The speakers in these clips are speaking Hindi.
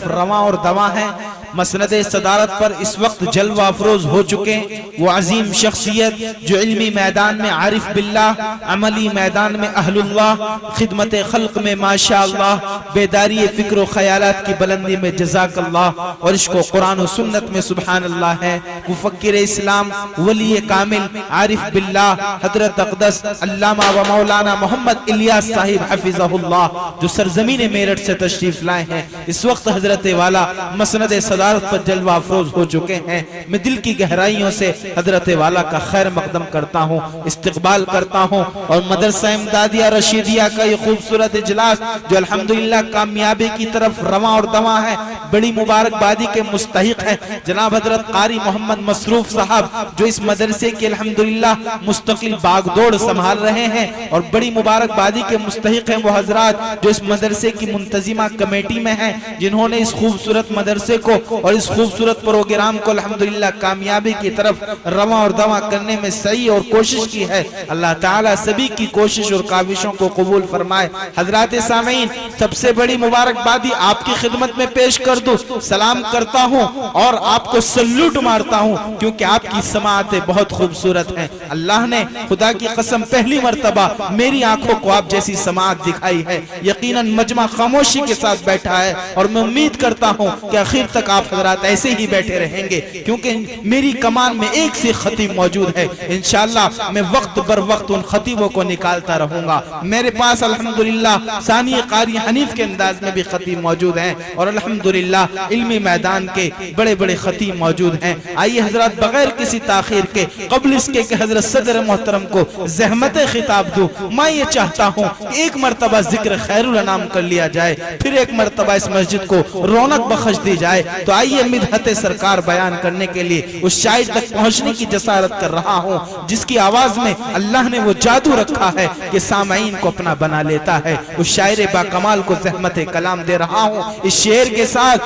तरफ रवा और दवा है। मसनद सदारत पर इस वक्त जलवा अफरोज हो चुके वो अजीम शख्सियत जो इल्मी मैदान में आरिफ बिल्लाह, अमली मैदान में अहलुल्लाह, खिदमत खल्क में माशाअल्लाह, बेदारी फिक्र ख्यालात की बुलंदी में जज़ाकल्लाह और इसको कुरान और सुन्नत में सुभान अल्लाह है। मुफक्किर इस्लाम, वली कामिल, आरिफ बिल्लाह, हजरत अक़दस अल्लामा व मौलाना मोहम्मद इलियास साहिब हफिज़हुल्लाह जो सरजमीन मेरठ से तशरीफ लाए हैं। इस वक्त हजरत वाला मसनद सदारत पर जलवा अफरोज हो चुके हैं। मैं दिल की गहराइयों से हजरत वाला का खैर मकदम करता हूँ, इस्तकबाल करता हूँ और मदरसा इमदादिया रशीदिया का ये खूबसूरत इजलास जो अल्हम्दुलिल्लाह कामयाबी की तरफ रवा और दवा है, बड़ी मुबारकबादी के मुस्तहिक है। जनाब हजरत कारी मोहम्मद मसरूफ साहब जो इस मदरसे के अल्हम्दुलिल्लाह मुस्तकिल बागदौड़ संभाल रहे हैं और बड़ी मुबारकबादी के मुस्तहिक हैं वो हजरात जो इस मदरसे की मुंतजिमा कमेटी में हैं, जिन्होंने इस खूबसूरत मदरसे को और इस खूबसूरत प्रोग्राम को अल्हम्दुलिल्लाह कामयाबी की तरफ रवा और दवा करने में सही और कोशिश की है। अल्लाह ताला सभी की कोशिश और काविशों को कबूल फरमाए। हजरात सामीन, सबसे बड़ी मुबारकबादी आपकी खिदमत में पेश कर दूं, सलाम करता हूं और आपको सल्यूट मारता हूं क्योंकि आपकी समाअतें बहुत खूबसूरत हैं। अल्लाह ने खुदा की कसम पहली मर्तबा मेरी आंखों को आप जैसी समाअत दिखाई है। यकीनन मजमा खामोशी के साथ बैठा है और मैं उम्मीद करता हूं कि आखिर तक आप हजरात ऐसे ही बैठे रहेंगे क्योंकि मेरी कमान में एक से खतीब मौजूद है। इंशाअल्लाह मैं वक्त बर वक्त उन खतीबों को निकालता रहूंगा। मेरे पास अल्हम्दुलिल्लाह सानी कारी हनीफ के अंदाज में भी खतीब मौजूद हैं और अल्हम्दुलिल्लाह इल्मी मैदान के बड़े बड़े खतीब मौजूद हैं। आइए हजरात, बगैर किसी ताखीर के कबल इसके कि हजरत सदर मोहतरम को ज़हमत खिताब दूं, मैं ये चाहता हूँ कि एक मरतबा जिक्र खैरुल अनाम कर लिया जाए, फिर एक मरतबा इस मस्जिद को रौनक बख्श दी जाए। तो आइए मिदहत सरकार बयान करने के लिए उस शायर तक पहुंचने की जसारत कर रहा हूं जिसकी आवाज में अल्लाह ने वो जादू रखा है कि सामाईन को अपना बना लेता है। उस शायर बाकमाल को ज़हमत कलाम दे रहा हूं इस शेर के साथ।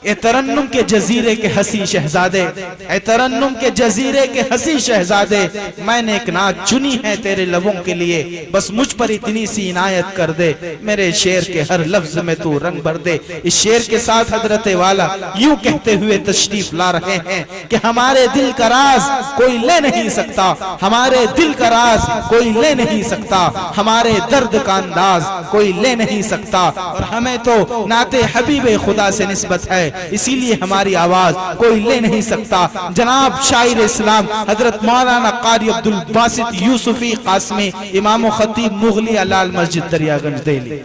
ए तरन्नुम के जजीरे के हसी शहजादे, ए तरन्नुम के जजीरे के हसी शहजादे, मैंने एक नात चुनी है तेरे लबों के लिए, बस मुझ पर इतनी सी इनायत कर दे, मेरे शेर के हर लफ्ज में तू रंग भर दे। इस शेर के साथ हजरत वाला यूं कहते हुए तशरीफ ला रहे हैं कि हमारे दिल का राज कोई ले नहीं सकता, हमारे दिल का राज कोई ले नहीं सकता, हमारे दर्द का अंदाज कोई ले नहीं सकता और हमें तो नाते हबीबे खुदा से निस्बत है, इसीलिए हमारी आवाज कोई ले नहीं सकता। जनाब शायर इस्लाम हजरत मौलाना कारी अब्दुल बासित यूसुफी कासमी, इमाम खतीब मुगली लाल मस्जिद दरियागंज दिल्ली।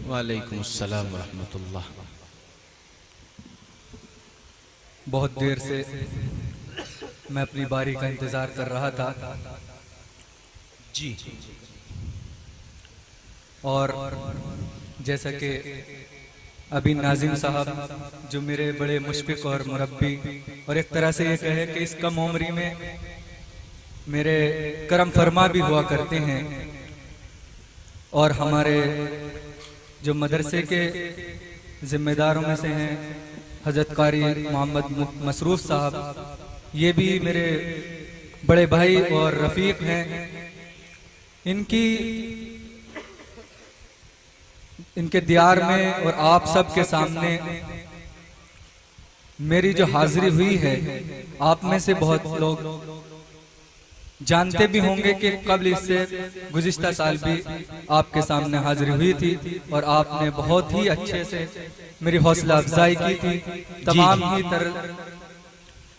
वालेकुम अस्सलाम व रहमतुल्लाह। बहुत देर से मैं अपनी बारी का इंतजार कर रहा था जी, और जैसा कि अभी नाजिम साहब जो मेरे बड़े मुशफिक और मुरब्बी और एक तरह से ये कहे कि इस कम उम्री में मेरे करम फरमा भी हुआ करते हैं और हमारे जो मदरसे के जिम्मेदारों में से हैं हजरत कारी मोहम्मद मसरूफ साहब, ये भी मेरे बड़े भाई और रफीक हैं। इनके दियार में और आप सब के सामने मेरी जो हाजिरी हुई है, आप में से बहुत लोग जानते भी होंगे कि कबल इससे गुज़िश्ता साल भी आपके सामने हाजिरी हुई थी और आपने बहुत ही अच्छे से मेरी हौसला अफजाई की थी, तमाम ही तरह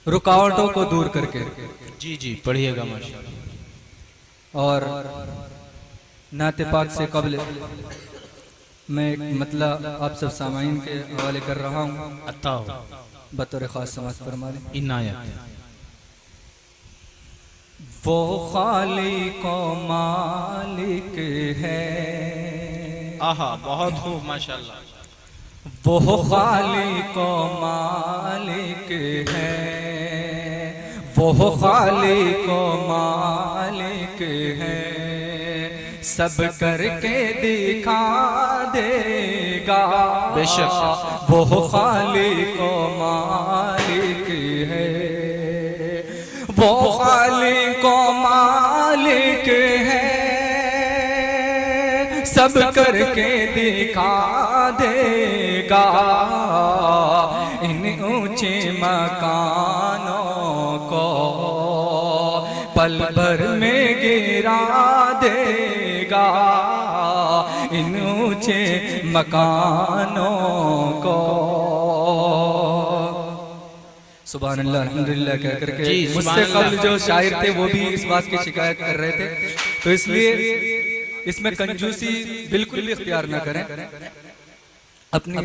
रुकावटों को दूर करके। जी जी, पढ़िएगा माशाअल्लाह। और नाते पाक से कबल मैं एक मतलब आप सब सामाइन के हवाले कर रहा हूँ, बतौर खास समाज फरमा लें। इनायत। वो खालिक मालिक है, आहा, बहुत खूब माशाअल्लाह। वो खालिक मालिक है, वो खालिक मालिक है, सब करके दिखा देगा बेशक। वो खालिक मालिक है, वो खालिक मालिक है, सब करके दिखा देगा इन ऊंचे मकानों को, पल भर में गिरा देगा इन ऊंचे मकानों को। सुभान अल्लाह अल्हम्दुलिल्लाह कह करके मुझसे कबल जो शायर थे वो भी इस बात की शिकायत कर रहे थे, तो इसलिए इसमें कंजूसी बिल्कुल भी इख्तियार न करें, अपनी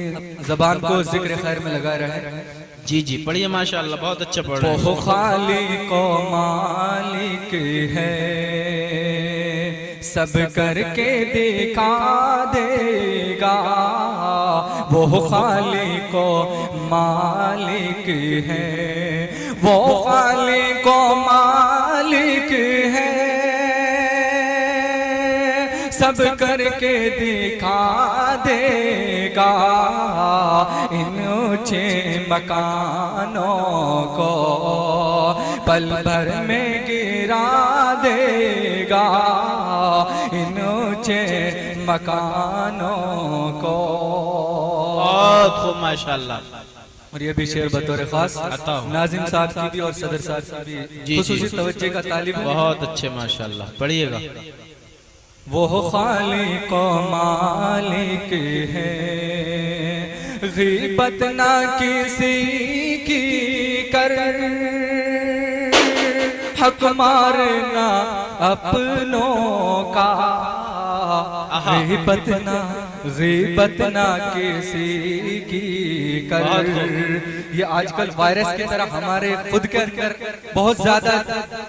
जबान को जिक्र खैर में लगाए रहें। जी जी पढ़िए माशाअल्लाह, बहुत अच्छा पढ़ रहे हैं। वो खालिक को मालिक है, सब करके दिखा देगा, वो खालिक को मालिक है, वो खालिक को मालिक है, सब करके दिखा देगा इन ऊंचे मकानों को, पल भर में गिरा देगा इन ऊंचे मकानों को। बहुत खूब माशाअल्लाह। और ये भी शेर बतौर खास नाजिम साहब की भी और सदर साहब की भी खुसूसी तवज्जो का तालिब है। बहुत अच्छे माशाअल्लाह, पढ़िएगा। वो खालिक मालिक है, ग़ीबत ना किसी की कर, हक मारना अपनों का, ग़ीबत ना किसी की कर। ये आजकल वायरस की तरह हमारे खुद के अंदर बहुत ज्यादा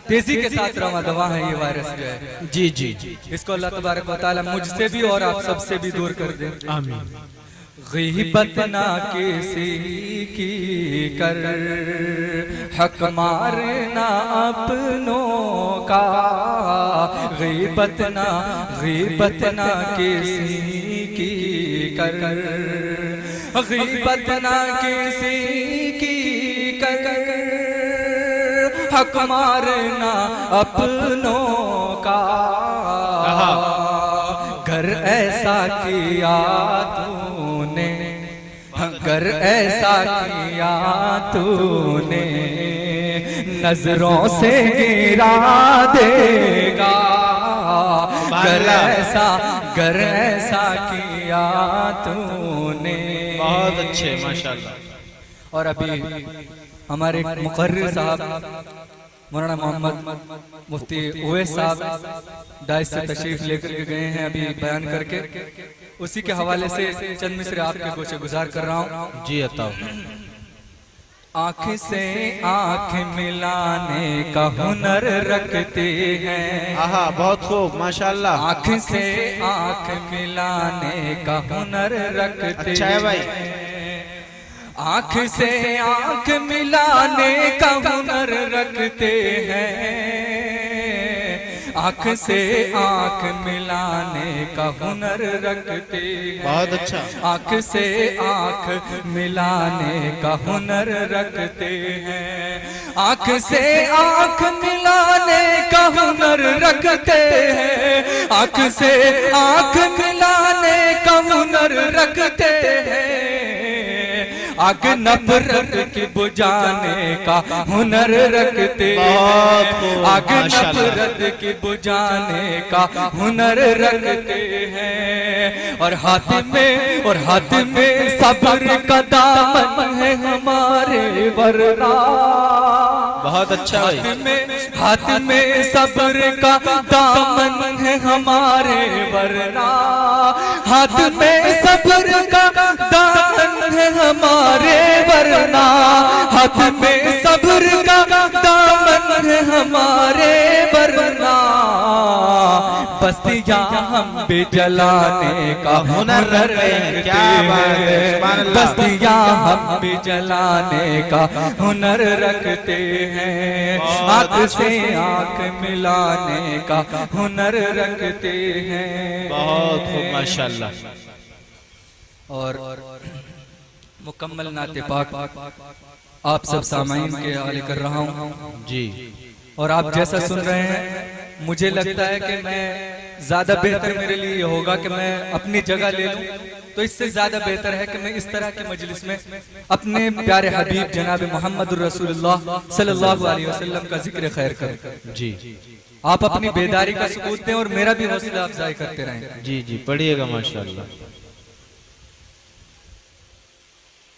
तेजी के साथ रवा दवा है ये वायरस जो है। जी जी जी, इसको अल्लाह तबारक व तआला मुझसे भी और आप सबसे भी दूर कर दे, आमीन। ग़ीबत ना किसी की कर, हक मारना अपनों का, ग़ीबत ना किसी की कर, ग़ीबत ना किसी की कर, हक मारना अपनों का। घर ऐसा किया तूने, घर ऐसा किया तूने, नजरों से गिरा देगा, घर ऐसा किया तूने। बहुत अच्छे माशाअल्लाह। और अभी हमारे मुकर्रिर साहब मौलाना मोहम्मद मुफ्ती उवैस साहब डाइस से तशरीफ लेकर के गए हैं अभी बयान करके, उसी के हवाले से चंद मिसरे आपके गोशे गुजार कर रहा हूँ। जी अताओ। आँख से आँख मिलाने का हुनर रखते हैं, आहा बहुत खूब माशाअल्लाह। आँख से आँख मिलाने का हुनर रखते अच्छा है भाई। आँख से आँख मिलाने का हुनर रखते हैं, आँख से आँख मिलाने का हुनर रखते हैं। बहुत अच्छा। आँख से आँख मिलाने का हुनर रखते हैं, आँख से आँख मिलाने का हुनर रखते हैं, आँख से आँख मिलाने का हुनर रखते हैं, आग नफरत की बुझाने का हुनर रखते हैं, आग नफरत की बुझाने का हुनर रखते हैं। और हाथ में सब्र का दामन है हमारे वरना, बहुत अच्छा भाई। हाथ में सब्र का दामन है हमारे वरना, हाथ में सब्र का दामन है हमारे वरना, हाथ में सब्र का दामन है हमारे वरना। बस्तियां हम भी जलाने का हुनर रखते हैं, बस्तियां हम भी जलाने का हुनर रखते हैं, आँख से आँख मिलाने का हुनर रखते हैं। बहुत खूब माशाअल्लाह। और मुकम्मल नाते पाक आप सब सामाइन के हवाले कर रहा हूँ जी। और आप जैसा सुन रहे हैं मुझे लगता है कि मैं ज्यादा बेहतर मेरे लिए ये होगा कि मैं अपनी जगह ले लूं, तो इससे ज्यादा बेहतर है कि मैं इस तरह के मजलिस में अपने प्यारे हबीब जनाब मोहम्मद रसूलुल्लाह सल्लल्लाहु अलैहि वसल्लम का जिक्र खैर करें। जी आप अपनी बेदारी का सबूत दें और मेरा भी हौसला अफजाई करते रहें। जी जी पढ़िएगा माशाल्लाह।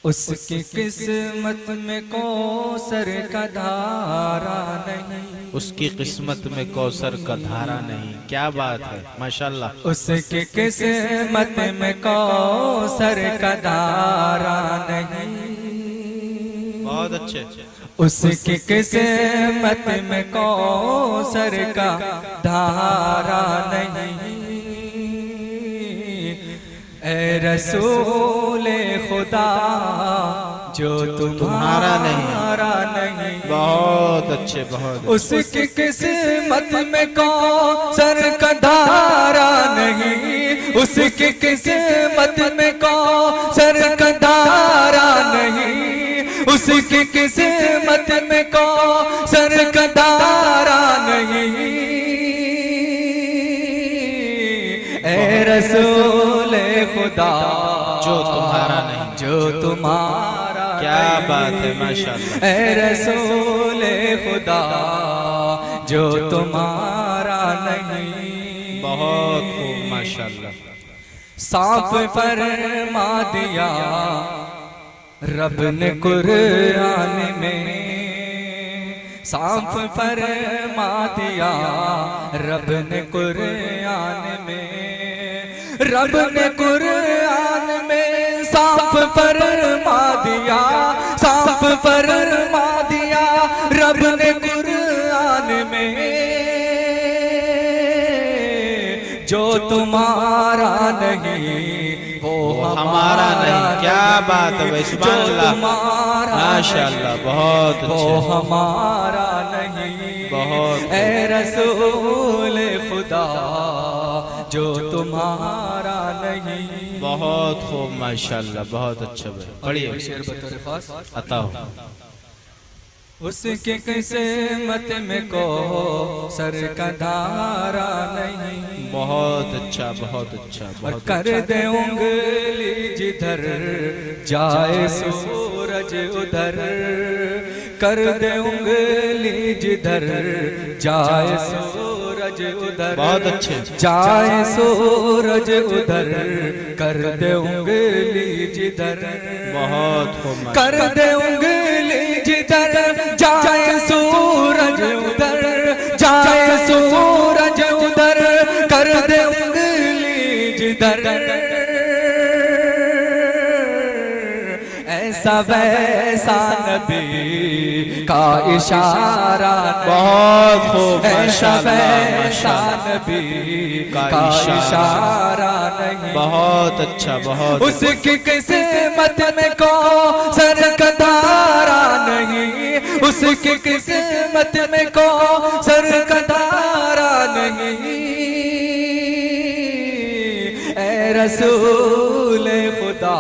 उसकी किस्मत में कौसर का धारा नहीं, उसकी किस्मत में कौसर का धारा नहीं। क्या बात है माशाल्लाह। उसकी किस्मत में कौसर का धारा नहीं, बहुत अच्छे। उसकी किस्मत में कौसर का धारा नहीं। ए रसूले खुदा जो तुम्हारा नहीं। बहुत अच्छे बहुत। उसकी किस्मत में कौसर का धारा नहीं, उसकी किस्मत में कौसर का धारा नहीं, उसकी किस्मत में कौसर का धारा नहीं। ए रसूले खुदा जो तुम्हारा नहीं, जो तुम्हारा क्या बात है माशाल्लाह। ए रसूले खुदा जो तुम्हारा नहीं। बहुत खूब माशाल्लाह। साफ फरमा दिया रब ने कुरान में, साफ फरमा दिया रब ने कुरान में, रब ने कुरान में साफ फरमा दिया, साफ फरमा दिया रब ने कुरान में, जो तुम्हारा नहीं वो हमारा नहीं। क्या बात है भाई सुभान अल्लाह माशाल्लाह। बहुत वो अच्छे हमारा नहीं। बहुत। ए रसूल खुदा जो तुम्हारा नहीं। बहुत खूब माशाल्लाह बहुत अच्छा भाई। पढ़िए शेर बतौर खास अता हो। उसके किस्मत में को सर का धारा नहीं। बहुत अच्छा बहुत अच्छा बहुत कर दे उंगली जिधर जाए सूरज उधर, कर दे उंगली जिधर जाए सूरज उधर, बहुत अच्छे। जाए सूरज उधर, कर दे उंगली जिधर, बहुत खूब कर दे उंगली जिधर जाए सूरज उधर, जाए सूरज उधर, कर दे उंगली जिधर। ऐसा वैसा नबी का इशारा, बहुत खूब ऐसा माशाल्लाह वैसा माशाल्लाह। नबी का इशारा नहीं। बहुत अच्छा बहुत। उसकी किस्मत में कौसर का धारा नहीं, उसकी किस्मत में कौसर का धारा नहीं। ए रसूल खुदा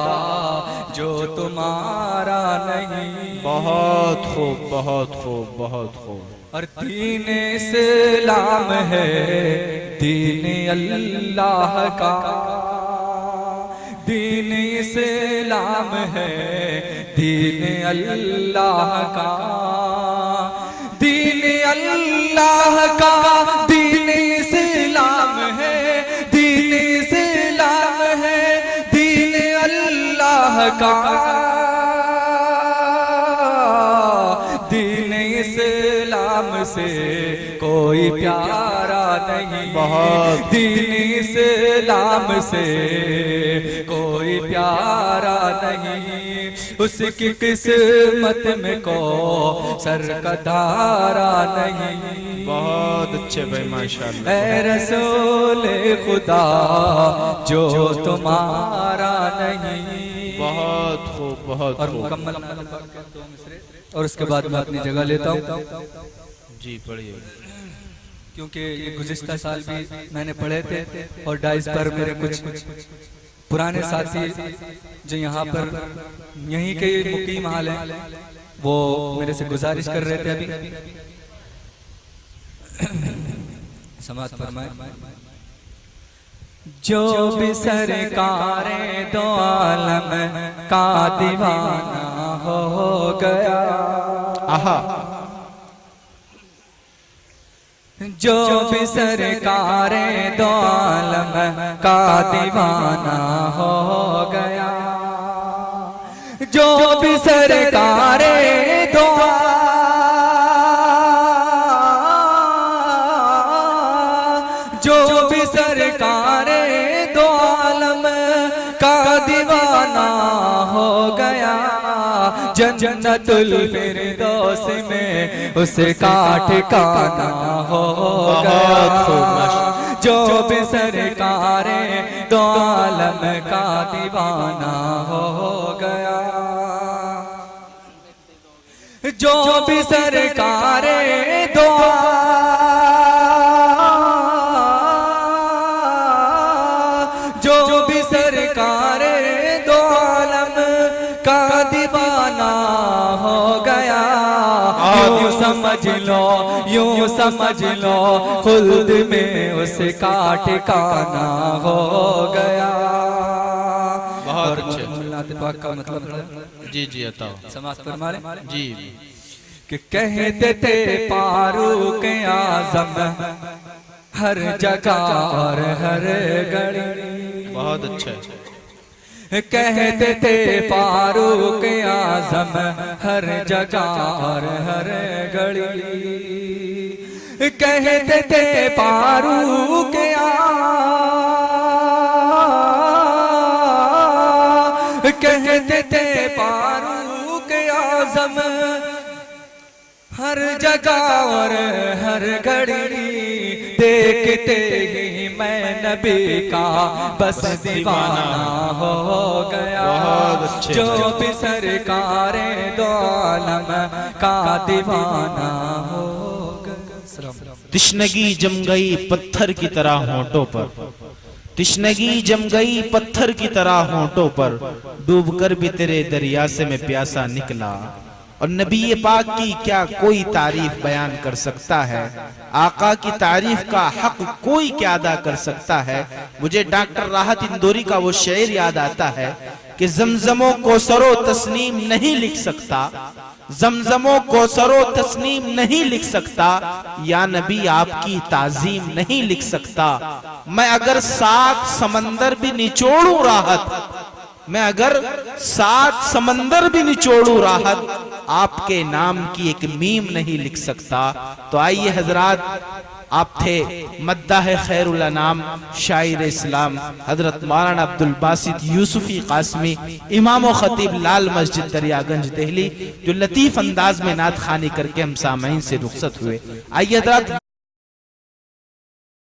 जो तुम्हारा नहीं। बहुत खूब बहुत खूब बहुत खूब। और दीन इस्लाम है दीन अल्लाह का, दीन इस्लाम है दीन अल्लाह का, दीन अल्लाह का, दीन इस्लाम है, दीन इस्लाम है, दीन अल्लाह का, दीन इस्लाम से कोई प्यारा नहीं। बहुत। दीन इस्लाम से कोई प्यारा नहीं। उसकी किस्मत में को सर का धारा नहीं। बहुत अच्छे भाई माशाल्लाह। ऐ रसूल खुदा जो तुम्हारा नहीं। बहुत खूब बहुत और खूब। मुकम्मल और उसके बाद मैं अपनी जगह लेता हूँ, जी पढ़िए। क्योंकि ये गुज़िश्ता साल भी मैंने पढ़े थे और डाइस पर मेरे कुछ पुराने साथी जो यहाँ पर यहीं के मुकीम हाल हैं वो मेरे से गुजारिश कर रहे थे अभी समाअत फरमाए। जो भी सरकारे दो आलम का दीवाना हो गया, आहा, जो भी सरकारे दो आलम का दीवाना हो गया, जो भी सरकारे दो, जो भी सरकारे दो आलम का दीवाना हो गया, जन्नतुल फिरदौस में उसका ठिकाना हो गया। जो भी सरकारे दो आलम का दीवाना हो गया, जो भी सरकारे दो, जो भी सरकारे दो आलम का दीवाना हो गया, यूं समझ लो, यूं समझ लो, खुल्द में उसका ठिकाना हो गया। बहुत अच्छे। पाक का मतलब जी जी बताओ, समाज फरमाए जी। कि कहते थे फारूक आज़म हर जगह और हर घड़ी, बहुत अच्छा। कहते थे फारूक आज़म हर जगह और हर घड़ी, कहते थे फारूक कहते थे फारूक आज़म हर जगह और हर घड़ी, देखते ही मैं नबी का बस दीवाना हो गया। जो भी सरकारे दो आलम का दीवाना हो गया। तिश्नगी जम गई पत्थर की तरह होंठों पर, तिश्नगी जम गई पत्थर की तरह होंठों पर, डूबकर भी तेरे दरिया से मैं प्यासा निकला। और नबी पाक की क्या कोई तारीफ बयान कर सकता है, आका की तारीफ का हक कोई क्या अदा कर सकता है। मुझे डॉक्टर राहत इंदौरी का वो शेर याद आता है कि ज़मज़मो को सरो तस्नीम नहीं लिख सकता, ज़मज़मो को सरो तस्नीम नहीं लिख सकता, या नबी आपकी ताज़ीम नहीं लिख सकता। मैं अगर 7 समंदर भी निचोड़ूं राहत, मैं अगर 7 समंदर भी निचोड़ूं राहत, आपके नाम की एक मीम नहीं लिख सकता। तो आइए हजरात, आप थे मद्दाह खैरुल अनाम शायर इस्लाम हजरत मौलाना अब्दुल बासित यूसुफी कासमी, इमाम व खतीब लाल मस्जिद दरियागंज दिल्ली, जो लतीफ अंदाज में नात खानी करके हम सामईन से रुखसत हुए। आइए हजरात